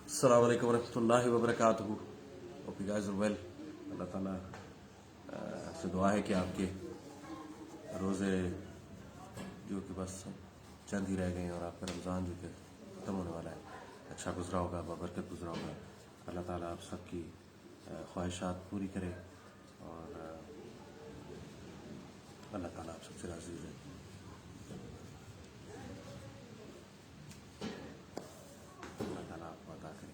السلام علیکم ورحمۃ اللہ وبرکاتہ. Hope you guys are well. اللہ تعالیٰ سے دعا ہے کہ آپ کے روزے جو کہ بس چند ہی رہ گئے ہیں اور آپ کا رمضان جو کہ ختم ہونے والا ہے اچھا گزرا ہوگا, بابرکت گزرا ہوگا. اللہ تعالیٰ آپ سب کی خواہشات پوری کرے اور اللہ تعالیٰ آپ سب سے راضی ہے. اللہ تعالیٰ آپ کو عطا کرے.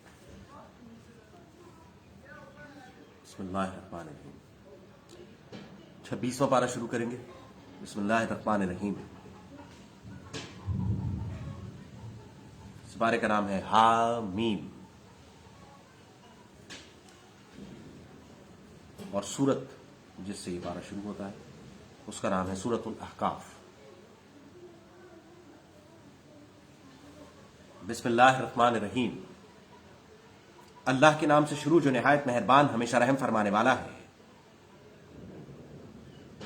بسم اللہ الرحمن الرحیم. 26واں پارہ شروع کریں گے. بسم اللہ الرحمن الرحیم. اس پارے کا نام ہے حامیم اور سورت جس سے یہ پارہ شروع ہوتا ہے اس کا نام ہے سورۃ الاحقاف. بسم اللہ الرحمن الرحیم. اللہ کے نام سے شروع جو نہایت مہربان ہمیشہ رحم فرمانے والا ہے.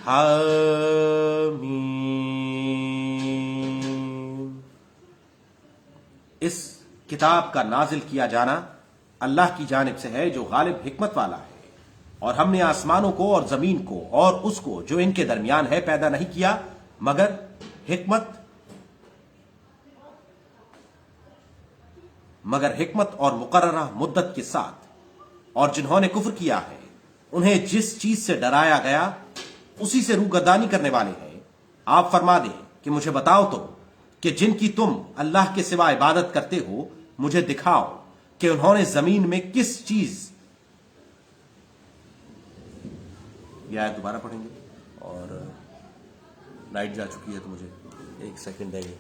حامیم. اس کتاب کا نازل کیا جانا اللہ کی جانب سے ہے جو غالب حکمت والا ہے, اور ہم نے آسمانوں کو اور زمین کو اور اس کو جو ان کے درمیان ہے پیدا نہیں کیا مگر حکمت اور مقررہ مدت کے ساتھ. اور جنہوں نے کفر کیا ہے انہیں جس چیز سے ڈرایا گیا اسی سے روگردانی کرنے والے ہیں. آپ فرما دیں کہ مجھے بتاؤ تو کہ جن کی تم اللہ کے سوا عبادت کرتے ہو مجھے دکھاؤ کہ انہوں نے زمین میں کس چیز. یہ آیت دوبارہ پڑھیں گے اور لائٹ جا چکی ہے تو مجھے ایک سیکنڈ دیں گے.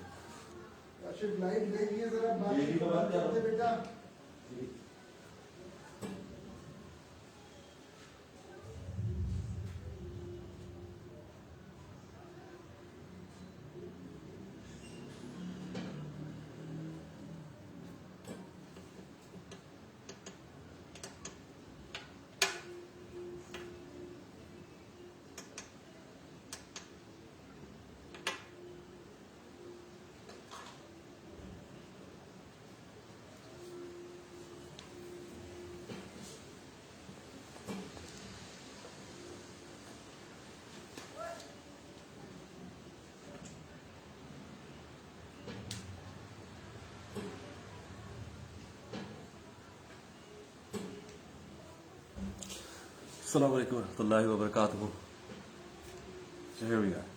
السلام علیکم ورحمۃ اللہ وبرکاتہ. So here we are.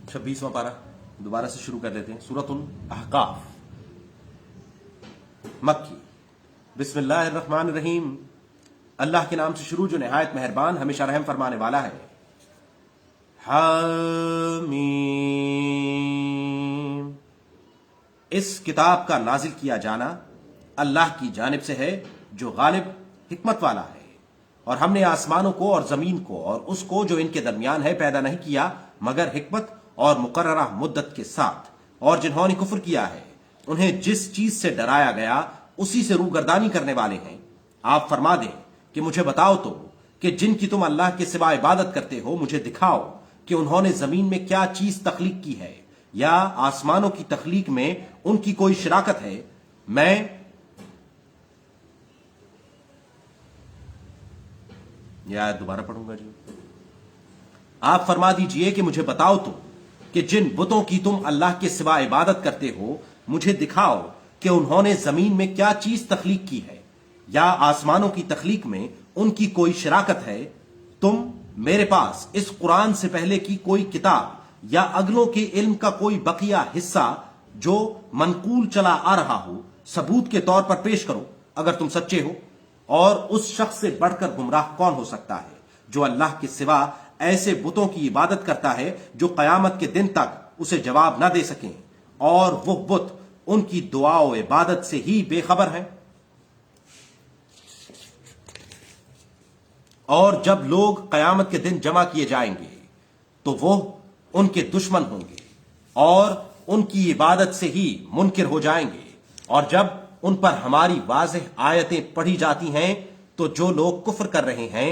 چھبیسواں پارہ دوبارہ سے شروع کر لیتے ہیں. سورۃ الاحقاف مکی. بسم اللہ الرحمن الرحیم. اللہ کے نام سے شروع جو نہایت مہربان ہمیشہ رحم فرمانے والا ہے. حامیم. اس کتاب کا نازل کیا جانا اللہ کی جانب سے ہے جو غالب حکمت والا ہے, اور ہم نے آسمانوں کو اور زمین کو اور اس کو جو ان کے درمیان ہے پیدا نہیں کیا مگر حکمت اور مقررہ مدت کے ساتھ. اور جنہوں نے کفر کیا ہے انہیں جس چیز سے ڈرایا گیا اسی سے روگردانی کرنے والے ہیں. آپ فرما دیں کہ مجھے بتاؤ تو کہ جن کی تم اللہ کے سوا عبادت کرتے ہو مجھے دکھاؤ کہ انہوں نے زمین میں کیا چیز تخلیق کی ہے یا آسمانوں کی تخلیق میں ان کی کوئی شراکت ہے. میں یہ آیت دوبارہ پڑھوں گا. آپ فرما دیجئے کہ مجھے بتاؤ تو کہ جن بتوں کی تم اللہ کے سوا عبادت کرتے ہو مجھے دکھاؤ کہ انہوں نے زمین میں کیا چیز تخلیق کی ہے یا آسمانوں کی تخلیق میں ان کی کوئی شراکت ہے. تم میرے پاس اس قرآن سے پہلے کی کوئی کتاب یا اگلوں کے علم کا کوئی بقیہ حصہ جو منقول چلا آ رہا ہو ثبوت کے طور پر پیش کرو اگر تم سچے ہو. اور اس شخص سے بڑھ کر گمراہ کون ہو سکتا ہے جو اللہ کے سوا ایسے بتوں کی عبادت کرتا ہے جو قیامت کے دن تک اسے جواب نہ دے سکیں, اور وہ بت ان کی دعا و عبادت سے ہی بے خبر ہیں. اور جب لوگ قیامت کے دن جمع کیے جائیں گے تو وہ ان کے دشمن ہوں گے اور ان کی عبادت سے ہی منکر ہو جائیں گے. اور جب ان پر ہماری واضح آیتیں پڑھی جاتی ہیں تو جو لوگ کفر کر رہے ہیں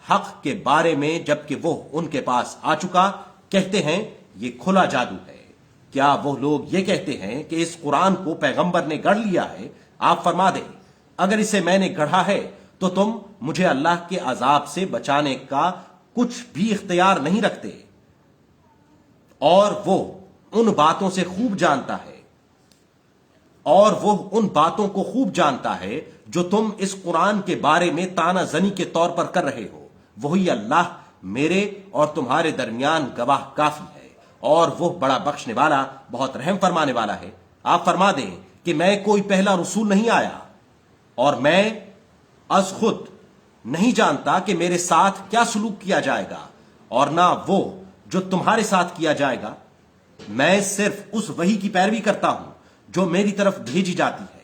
حق کے بارے میں جبکہ وہ ان کے پاس آ چکا کہتے ہیں یہ کھلا جادو ہے, کیا وہ لوگ یہ کہتے ہیں کہ اس قرآن کو پیغمبر نے گڑھ لیا ہے؟ آپ فرما دیں، اگر اسے میں نے گڑھا ہے تو تم مجھے اللہ کے عذاب سے بچانے کا کچھ بھی اختیار نہیں رکھتے، اور وہ ان باتوں سے خوب جانتا ہے، اور وہ ان باتوں کو خوب جانتا ہے جو تم اس قرآن کے بارے میں تانا زنی کے طور پر کر رہے ہو۔ وہی اللہ میرے اور تمہارے درمیان گواہ کافی ہے، اور وہ بڑا بخشنے والا، بہت رحم فرمانے والا ہے۔ آپ فرما دیں کہ میں کوئی پہلا رسول نہیں آیا، اور میں از خود نہیں جانتا کہ میرے ساتھ کیا سلوک کیا جائے گا، اور نہ وہ جو تمہارے ساتھ کیا جائے گا۔ میں صرف اس وحی کی پیروی کرتا ہوں جو میری طرف بھیجی جاتی ہے،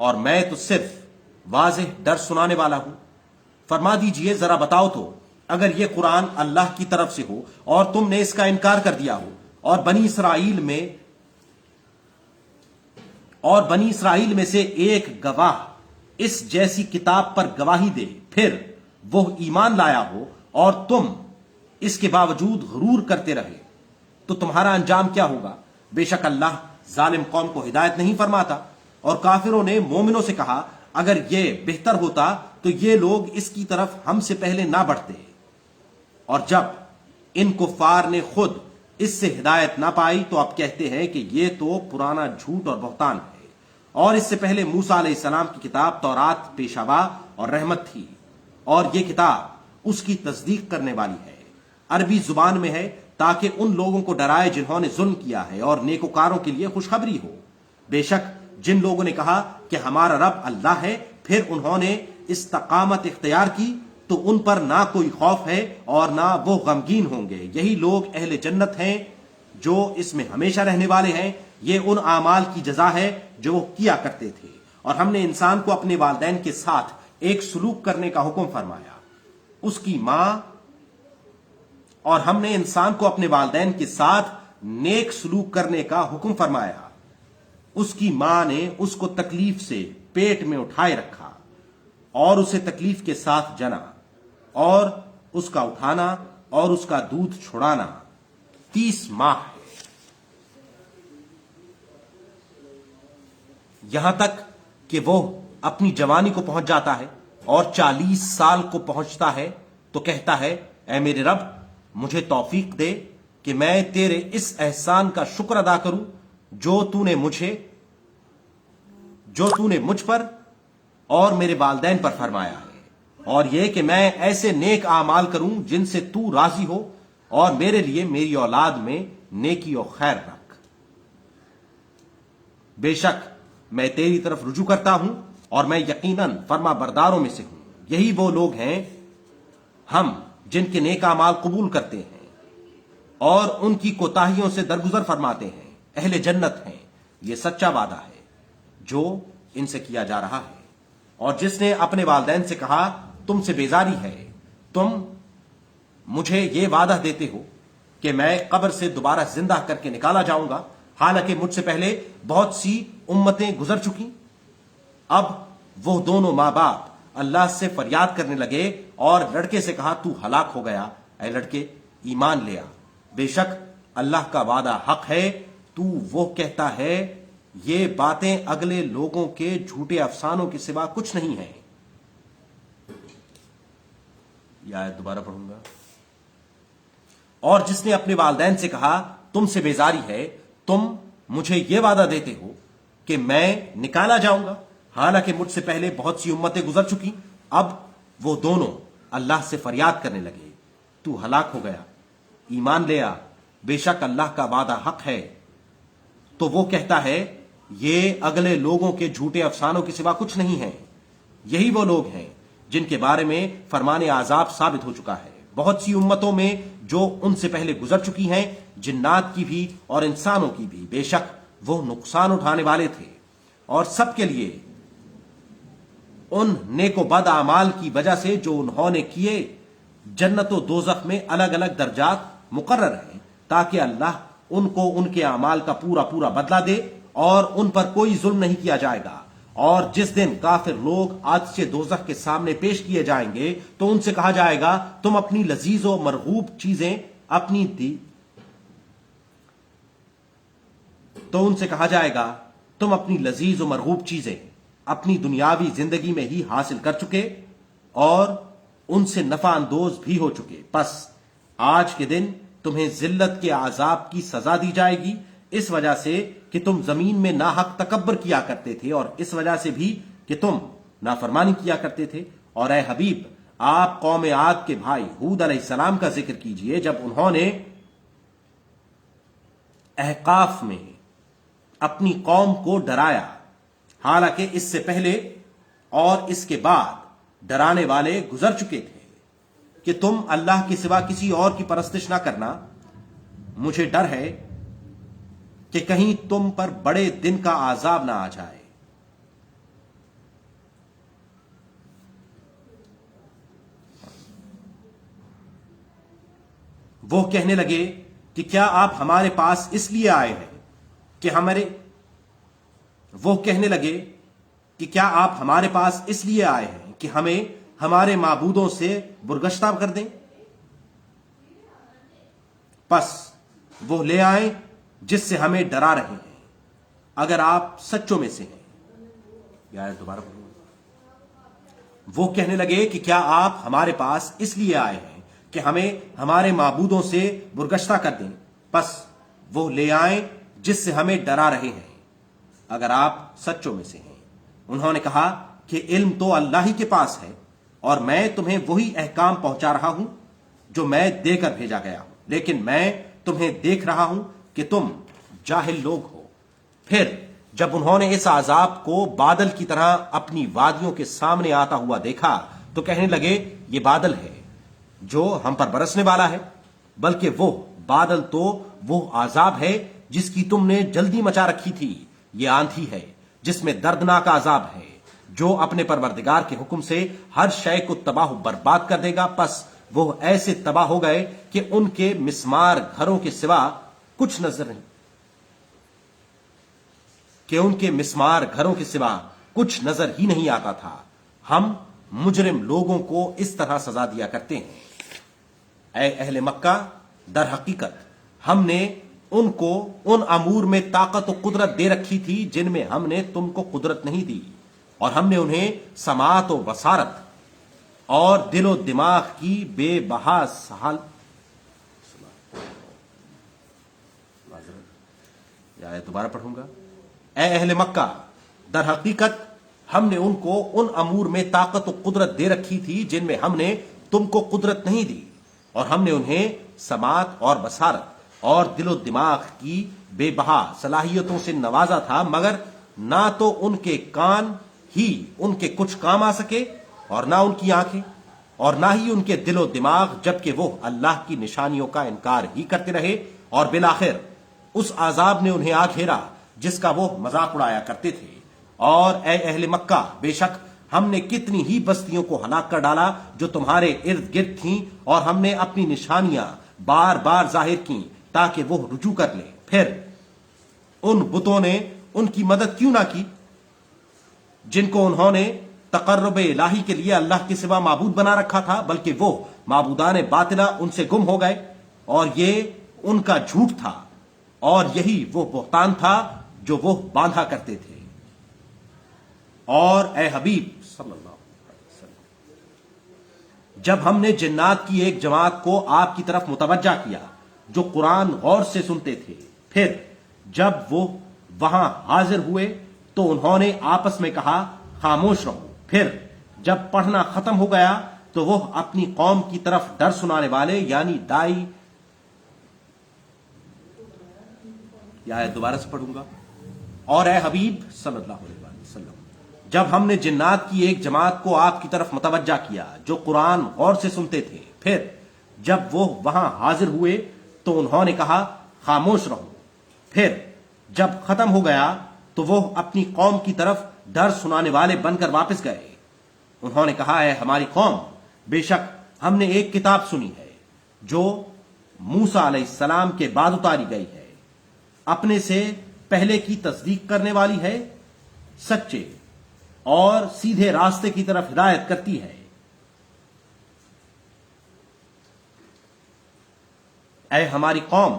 اور میں تو صرف واضح ڈر سنانے والا ہوں۔ فرما دیجئے، ذرا بتاؤ تو، اگر یہ قرآن اللہ کی طرف سے ہو اور تم نے اس کا انکار کر دیا ہو، اور بنی اسرائیل میں سے ایک گواہ اس جیسی کتاب پر گواہی دے، پھر وہ ایمان لایا ہو اور تم اس کے باوجود غرور کرتے رہے، تو تمہارا انجام کیا ہوگا؟ بے شک اللہ ظالم قوم کو ہدایت نہیں فرماتا۔ اور کافروں نے مومنوں سے کہا، اگر یہ بہتر ہوتا تو یہ لوگ اس کی طرف ہم سے پہلے نہ بڑھتے، اور جب ان کفار نے خود اس سے ہدایت نہ پائی تو اب کہتے ہیں کہ یہ تو پرانا جھوٹ اور بہتان ہے۔ اور اس سے پہلے موسیٰ علیہ السلام کی کتاب تورات پیشوا اور رحمت تھی، اور یہ کتاب اس کی تصدیق کرنے والی ہے، عربی زبان میں ہے، تاکہ ان لوگوں کو ڈرائے جنہوں نے ظلم کیا ہے، اور نیکوکاروں کے لیے خوشخبری ہو۔ بے شک جن لوگوں نے کہا کہ ہمارا رب اللہ ہے، پھر انہوں نے استقامت اختیار کی، تو ان پر نہ کوئی خوف ہے اور نہ وہ غمگین ہوں گے۔ یہی لوگ اہل جنت ہیں جو اس میں ہمیشہ رہنے والے ہیں۔ یہ ان اعمال کی جزا ہے جو وہ کیا کرتے تھے۔ اور ہم نے انسان کو اپنے والدین کے ساتھ ایک سلوک کرنے کا حکم فرمایا، اس کی ماں، اور ہم نے انسان کو اپنے والدین کے ساتھ نیک سلوک کرنے کا حکم فرمایا، اس کی ماں نے اس کو تکلیف سے پیٹ میں اٹھائے رکھا اور اسے تکلیف کے ساتھ جنا، اور اس کا اٹھانا اور اس کا دودھ چھڑانا 30 ماہ ہے، یہاں تک کہ وہ اپنی جوانی کو پہنچ جاتا ہے اور 40 سال کو پہنچتا ہے تو کہتا ہے، اے میرے رب، مجھے توفیق دے کہ میں تیرے اس احسان کا شکر ادا کروں جو تو نے مجھ پر اور میرے والدین پر فرمایا ہے، اور یہ کہ میں ایسے نیک اعمال کروں جن سے تو راضی ہو، اور میرے لیے میری اولاد میں نیکی و خیر رکھ۔ بے شک میں تیری طرف رجوع کرتا ہوں، اور میں یقیناً فرما برداروں میں سے ہوں۔ یہی وہ لوگ ہیں ہم جن کے نیک اعمال قبول کرتے ہیں اور ان کی کوتاہیوں سے درگزر فرماتے ہیں، اہل جنت ہیں۔ یہ سچا وعدہ ہے جو ان سے کیا جا رہا ہے۔ اور جس نے اپنے والدین سے کہا، تم سے بیزاری ہے، تم مجھے یہ وعدہ دیتے ہو کہ میں قبر سے دوبارہ زندہ کر کے نکالا جاؤں گا، حالانکہ مجھ سے پہلے بہت سی امتیں گزر چکی۔ اب وہ دونوں ماں باپ اللہ سے فریاد کرنے لگے اور لڑکے سے کہا، تو ہلاک ہو گیا، اے لڑکے ایمان لے آ، بے شک اللہ کا وعدہ حق ہے۔ تو وہ کہتا ہے، یہ باتیں اگلے لوگوں کے جھوٹے افسانوں کے سوا کچھ نہیں ہیں۔ یہ آیت دوبارہ پڑھوں گا۔ اور جس نے اپنے والدین سے کہا، تم سے بیزاری ہے، تم مجھے یہ وعدہ دیتے ہو کہ میں نکالا جاؤں گا، حالانکہ مجھ سے پہلے بہت سی امتیں گزر چکی۔ اب وہ دونوں اللہ سے فریاد کرنے لگے، تو ہلاک ہو گیا، ایمان لے آ، بے شک اللہ کا وعدہ حق ہے۔ تو وہ کہتا ہے، یہ اگلے لوگوں کے جھوٹے افسانوں کے سوا کچھ نہیں ہیں۔ یہی وہ لوگ ہیں جن کے بارے میں فرمان عذاب ثابت ہو چکا ہے، بہت سی امتوں میں جو ان سے پہلے گزر چکی ہیں، جنات کی بھی اور انسانوں کی بھی، بے شک وہ نقصان اٹھانے والے تھے۔ اور سب کے لیے ان نیک و بد اعمال کی وجہ سے جو انہوں نے کیے، جنت و دوزخ میں الگ الگ درجات مقرر ہیں، تاکہ اللہ ان کو ان کے اعمال کا پورا پورا بدلہ دے، اور ان پر کوئی ظلم نہیں کیا جائے گا۔ اور جس دن کافر لوگ آتش دوزخ کے سامنے پیش کیے جائیں گے تو ان سے کہا جائے گا، تم اپنی لذیذ و مرغوب چیزیں تو ان سے کہا جائے گا تم اپنی لذیذ و مرغوب چیزیں اپنی دنیاوی زندگی میں ہی حاصل کر چکے اور ان سے نفع اندوز بھی ہو چکے، پس آج کے دن تمہیں ذلت کے عذاب کی سزا دی جائے گی، اس وجہ سے کہ تم زمین میں ناحق تکبر کیا کرتے تھے اور اس وجہ سے بھی کہ تم نافرمانی کیا کرتے تھے۔ اور اے حبیب، آپ قوم عاد کے بھائی ہود علیہ السلام کا ذکر کیجئے جب انہوں نے احقاف میں اپنی قوم کو ڈرایا، حالانکہ اس سے پہلے اور اس کے بعد ڈرانے والے گزر چکے تھے کہ تم اللہ کے سوا کسی اور کی پرستش نہ کرنا، مجھے ڈر ہے کہ کہیں تم پر بڑے دن کا عذاب نہ آ جائے۔ وہ کہنے لگے کہ کیا آپ ہمارے پاس اس لیے آئے ہیں کہ ہمارے پاس اس لیے آئے ہیں کہ ہمیں ہمارے معبودوں سے برگشتہ کر دیں؟ پس وہ لے آئیں جس سے ہمیں ڈرا رہے ہیں، اگر آپ سچوں میں سے ہیں۔ یا دوبارہ پڑھوں۔ وہ کہنے لگے کہ کیا آپ ہمارے پاس اس لیے آئے ہیں کہ ہمیں ہمارے معبودوں سے برگشتہ کر دیں، پس وہ لے آئیں جس سے ہمیں ڈرا رہے ہیں، اگر آپ سچوں میں سے ہیں۔ انہوں نے کہا کہ علم تو اللہ ہی کے پاس ہے اور میں تمہیں وہی احکام پہنچا رہا ہوں جو میں دے کر بھیجا گیا ہوں، لیکن میں تمہیں دیکھ رہا ہوں کہ تم جاہل لوگ ہو۔ پھر جب انہوں نے اس عذاب کو بادل کی طرح اپنی وادیوں کے سامنے آتا ہوا دیکھا تو کہنے لگے یہ بادل ہے جو ہم پر برسنے والا ہے، بلکہ وہ بادل تو وہ عذاب ہے جس کی تم نے جلدی مچا رکھی تھی، یہ آندھی ہے جس میں دردناک عذاب ہے جو اپنے پروردگار کے حکم سے ہر شے کو تباہ و برباد کر دے گا۔ پس وہ ایسے تباہ ہو گئے کہ ان کے مسمار گھروں کے سوا کچھ نظر ہی نہیں آتا تھا۔ ہم مجرم لوگوں کو اس طرح سزا دیا کرتے ہیں۔ اے اہل مکہ، در حقیقت ہم نے ان کو ان امور میں طاقت و قدرت دے رکھی تھی جن میں ہم نے تم کو قدرت نہیں دی، اور ہم نے انہیں سماعت و بصارت اور دل و دماغ کی بے بہا سہال دوبارہ پڑھوں گا۔ اے اہل مکہ، در حقیقت ہم نے ان کو ان امور میں طاقت و قدرت دے رکھی تھی جن میں ہم نے تم کو قدرت نہیں دی، اور ہم نے انہیں سماعت اور بصارت اور دل و دماغ کی بے بہا صلاحیتوں سے نوازا تھا، مگر نہ تو ان کے کان ہی ان کے کچھ کام آ سکے، اور نہ ان کی آنکھیں، اور نہ ہی ان کے دل و دماغ، جبکہ وہ اللہ کی نشانیوں کا انکار ہی کرتے رہے، اور بالآخر اس عذاب نے انہیں آ گھیرا جس کا وہ مذاق اڑایا کرتے تھے۔ اور اے اہل مکہ، بے شک ہم نے کتنی ہی بستیوں کو ہلاک کر ڈالا جو تمہارے ارد گرد تھیں، اور ہم نے اپنی نشانیاں بار بار ظاہر کیں تاکہ وہ رجوع کر لیں۔ پھر ان بتوں نے ان کی مدد کیوں نہ کی جن کو انہوں نے تقرب الہی کے لیے اللہ کے سوا معبود بنا رکھا تھا، بلکہ وہ معبودان باطلہ ان سے گم ہو گئے، اور یہ ان کا جھوٹ تھا، اور یہی وہ بہتان تھا جو وہ باندھا کرتے تھے۔ اور اے حبیب صلی اللہ علیہ وسلم، جب ہم نے جنات کی ایک جماعت کو آپ کی طرف متوجہ کیا جو قرآن غور سے سنتے تھے، پھر جب وہ وہاں حاضر ہوئے تو انہوں نے آپس میں کہا خاموش رہو۔ پھر جب پڑھنا ختم ہو گیا تو وہ اپنی قوم کی طرف ڈر سنانے والے یعنی دائی، یہ دوبارہ سے پڑھوں گا۔ اور اے حبیب صلی اللہ علیہ وسلم، جب ہم نے جنات کی ایک جماعت کو آپ کی طرف متوجہ کیا جو قرآن غور سے سنتے تھے، پھر جب وہ وہاں حاضر ہوئے تو انہوں نے کہا خاموش رہو۔ پھر جب ختم ہو گیا تو وہ اپنی قوم کی طرف ڈر سنانے والے بن کر واپس گئے۔ انہوں نے کہا اے ہماری قوم، بے شک ہم نے ایک کتاب سنی ہے جو موسیٰ علیہ السلام کے بعد اتاری گئی ہے، اپنے سے پہلے کی تصدیق کرنے والی ہے، سچے اور سیدھے راستے کی طرف ہدایت کرتی ہے۔ اے ہماری قوم،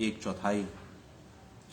1/4